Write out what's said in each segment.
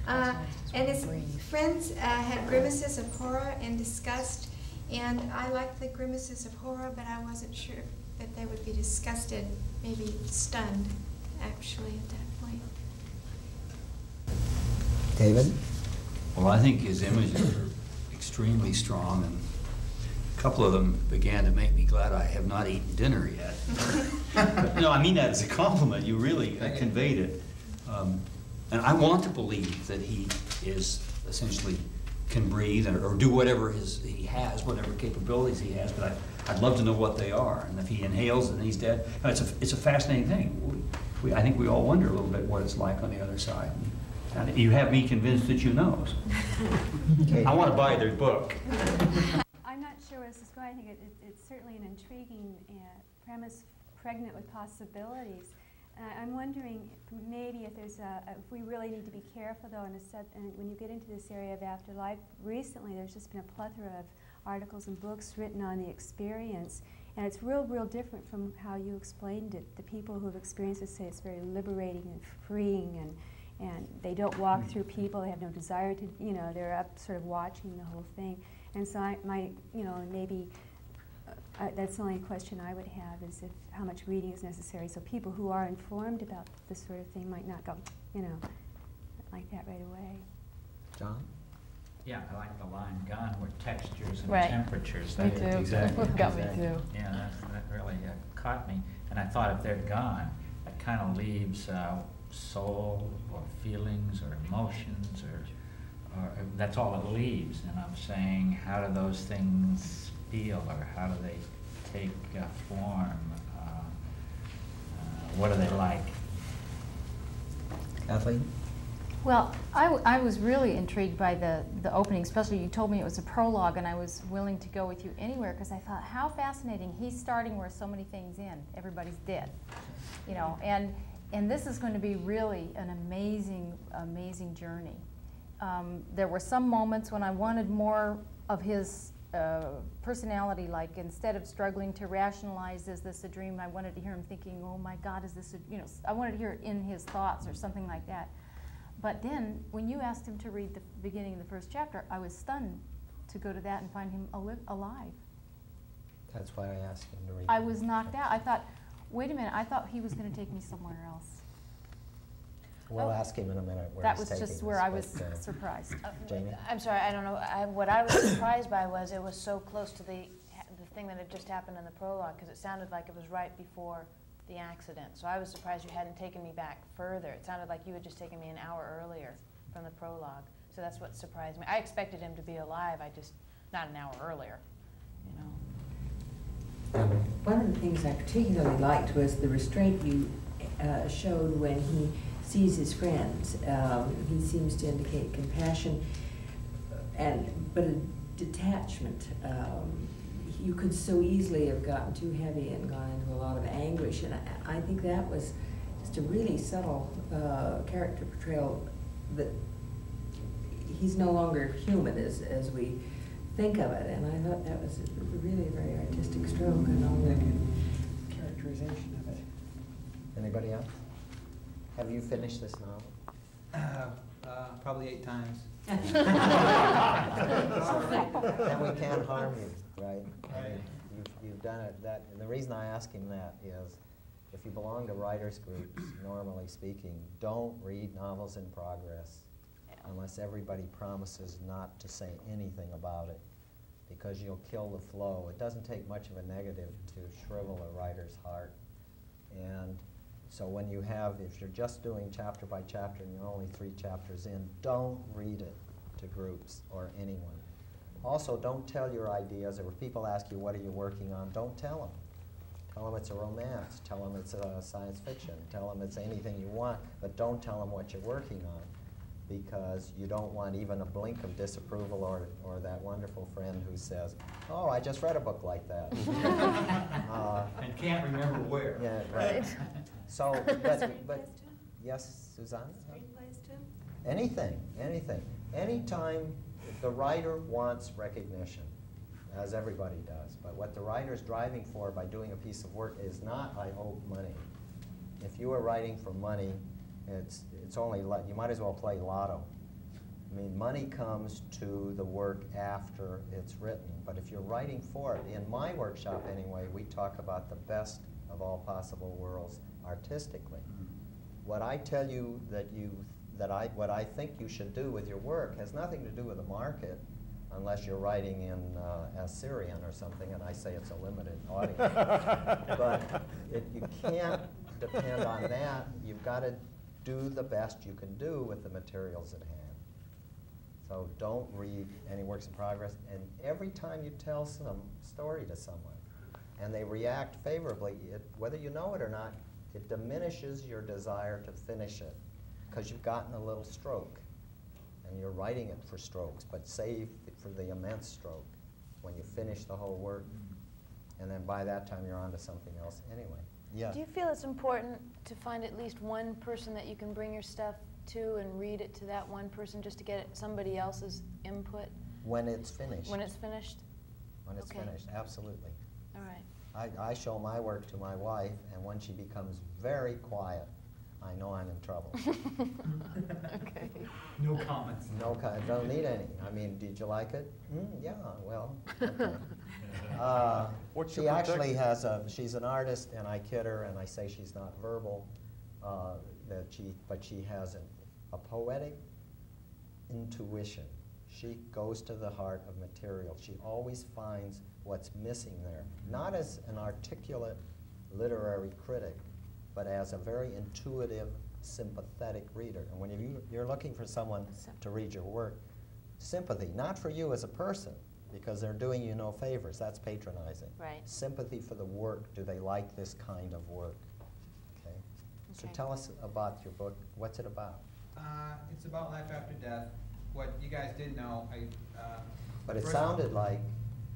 And his friends had grimaces of horror and disgust, and I liked the grimaces of horror, but I wasn't sure that they would be disgusted, maybe stunned, actually, at that point. David? Well, I think his images are extremely strong, and a couple of them began to make me glad I have not eaten dinner yet. But, no, I mean that as a compliment. You really conveyed it. And I want to believe that he is essentially can breathe or do whatever he has, whatever capabilities he has, but I'd love to know what they are. And if he inhales and he's dead, it's a fascinating thing. I think we all wonder a little bit what it's like on the other side. And you have me convinced that you know. I want to buy their book. I'm not sure where this is going. I think it's certainly an intriguing premise, pregnant with possibilities. I'm wondering maybe if there's if we really need to be careful though, and when you get into this area of afterlife, recently there's just been a plethora of articles and books written on the experience, and it's real different from how you explained it. The people who have experienced it say it's very liberating and freeing, and they don't walk through people, they have no desire to, they're up sort of watching the whole thing. And so maybe that's the only question I would have is how much reading is necessary. So people who are informed about this sort of thing might not go, like that right away. John? Yeah, I like the line gone with textures and Right. temperatures. Me too. Exactly. Got me too. Yeah, that really caught me. And I thought if they're gone, that kind of leaves soul or feelings or emotions or that's all it leaves. And I'm saying, how do those things feel, or how do they take form? What are they like? Kathleen? Well, I was really intrigued by the opening, especially you told me it was a prologue, and I was willing to go with you anywhere because I thought, how fascinating. He's starting where so many things end. Everybody's dead, and this is going to be really an amazing journey. There were some moments when I wanted more of his personality, like instead of struggling to rationalize, is this a dream, I wanted to hear him thinking, oh my God, is this a, I wanted to hear it in his thoughts or something like that. But then when you asked him to read the beginning of the first chapter, I was stunned to go to that and find him alive. That's why I asked him to read. I was knocked out. I thought, wait a minute, I thought he was going to take me somewhere else. We'll ask him in a minute where That he's was just taking where us, I was but, surprised. Jamie? I'm sorry, I don't know. What I was surprised by was it was so close to the thing that had just happened in the prologue, because it sounded like it was right before the accident. So I was surprised you hadn't taken me back further. It sounded like you had just taken me an hour earlier from the prologue. So that's what surprised me. I expected him to be alive, not an hour earlier, One of the things I particularly liked was the restraint you showed when he sees his friends. He seems to indicate compassion, but a detachment. You could so easily have gotten too heavy and gone into a lot of anguish, and I think that was just a really subtle character portrayal, that he's no longer human as we think of it, and I thought that was really a very artistic stroke and all the characterization of it. Anybody else? Have you finished this novel? Probably 8 times. Then we can't harm you, right? I mean, you've done it. And the reason I ask him that is, if you belong to writers' groups, normally speaking, don't read novels in progress unless everybody promises not to say anything about it, because you'll kill the flow. It doesn't take much of a negative to shrivel a writer's heart. And so when you have, if you're just doing chapter by chapter and you're only 3 chapters in, don't read it to groups or anyone. Also, don't tell your ideas, or if people ask you, what are you working on, don't tell them. Tell them it's a romance, tell them it's a science fiction, tell them it's anything you want, but don't tell them what you're working on, because you don't want even a blink of disapproval, or that wonderful friend who says, oh, I just read a book like that. And can't remember where. Yeah, right. So, but yes, Suzanne? Screenplays too? Anything. Anytime the writer wants recognition, as everybody does, but what the writer's driving for by doing a piece of work is not, I hope, money. If you are writing for money, it's only, you might as well play lotto. I mean, money comes to the work after it's written, but if you're writing for it, in my workshop anyway, we talk about the best of all possible worlds artistically. What I tell you what I think you should do with your work has nothing to do with the market, unless you're writing in Assyrian or something, and I say it's a limited audience. But you can't depend on that. You've got to do the best you can do with the materials at hand. So don't read any works in progress. And every time you tell some story to someone, and they react favorably, whether you know it or not, it diminishes your desire to finish it, because you've gotten a little stroke. And you're writing it for strokes, but save it for the immense stroke when you finish the whole work. And then by that time, you're on to something else anyway. Yeah. Do you feel it's important to find at least one person that you can bring your stuff to and read it to that one person, just to get somebody else's input? When it's finished. When it's finished? When it's finished, absolutely. All right. I show my work to my wife, and when she becomes very quiet, I know I'm in trouble. Okay. No comments. No, don't need any. I mean, did you like it? Yeah, well, okay. She actually has she's an artist, and I kid her, and I say she's not verbal, but she has a poetic intuition. She goes to the heart of material. She always finds what's missing there, not as an articulate literary critic, but as a very intuitive, sympathetic reader. And when you're looking for someone to read your work, sympathy, not for you as a person, because they're doing you no favors, that's patronizing. Right. Sympathy for the work, do they like this kind of work? Okay. So Okay. tell us about your book. What's it about? It's about life after death. What you guys did know, But it first- sounded like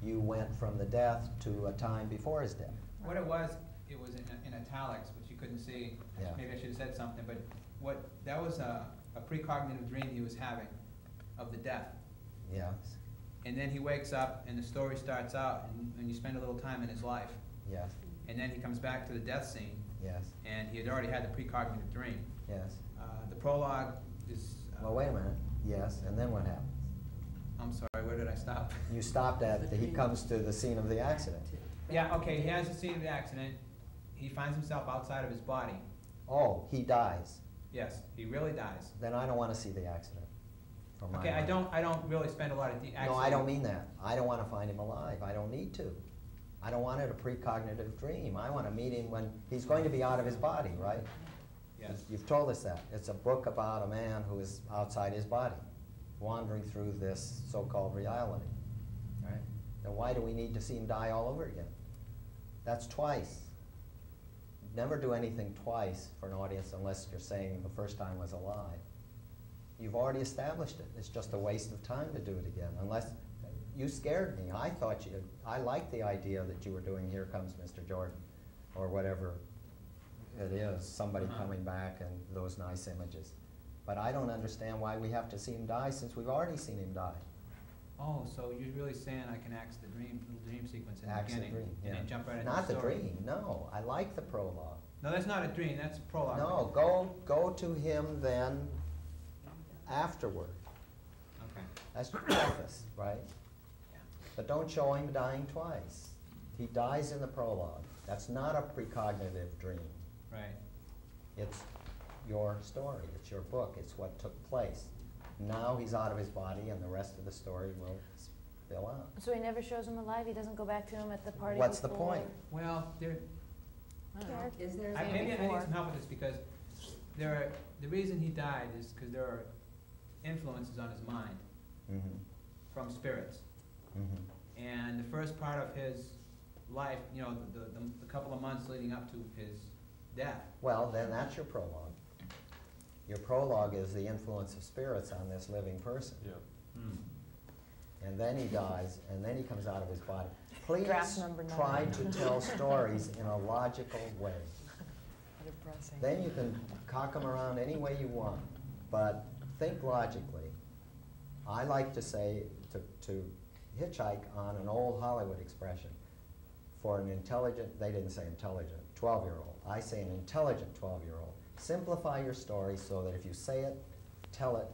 you went from the death to a time before his death. What it was in italics, which you couldn't see. Yeah. Maybe I should have said something, but that was a precognitive dream he was having of the death. Yes, And then he wakes up and the story starts out and you spend a little time in his life. yes, And then he comes back to the death scene yes, and he had already had the precognitive dream. yes. The prologue is, Well, wait a minute. Yes, and then what happens? I'm sorry, where did I stop? You stopped at he comes to the scene of the accident. Yeah, okay, he has the scene of the accident. He finds himself outside of his body. Oh, he dies. Yes, he really dies. Then I don't want to see the accident. From my Okay, mind. I don't really spend a lot of No, I don't mean that. I don't want to find him alive. I don't need to. I don't want it a precognitive dream. I want to meet him when he's going to be out of his body, right? Yes. You've told us that. It's a book about a man who is outside his body, wandering through this so-called reality, right? Then why do we need to see him die all over again? That's twice. Never do anything twice for an audience unless you're saying the first time was a lie. You've already established it. It's just a waste of time to do it again, unless you scared me. I liked the idea that you were doing Here Comes Mr. Jordan, or whatever it is, somebody coming back and those nice images. But I don't understand why we have to see him die since we've already seen him die. Oh, so you're really saying I can act the little dream sequence in the Acts the beginning dream, and yeah. then jump right into Not the the story? dream, no. I like the prologue. No, that's not a dream, that's a prologue. No, go to him then afterward. Okay. That's your preface, right? Yeah. But don't show him dying twice. He dies in the prologue. That's not a precognitive dream. Right. It's your story, it's your book, it's what took place. Now he's out of his body and the rest of the story will spill out. So he never shows him alive? He doesn't go back to him at the party What's the before? point? Well, I don't know. Is there maybe I need before. some help with this because the reason he died is because there are influences on his mind Mm-hmm. from spirits. Mm-hmm. And the first part of his life, you know, the couple of months leading up to his death. Well, then that's your prologue. Your prologue is the influence of spirits on this living person. Yeah. And then he dies, and then he comes out of his body. Please Draft number 9. try to tell stories in a logical way. Then you can cock them around any way you want, but think logically. I like to say, to hitchhike on an old Hollywood expression. For an intelligent, they didn't say intelligent, 12-year-old. I say an intelligent 12-year-old. Simplify your story so that if you say it, tell it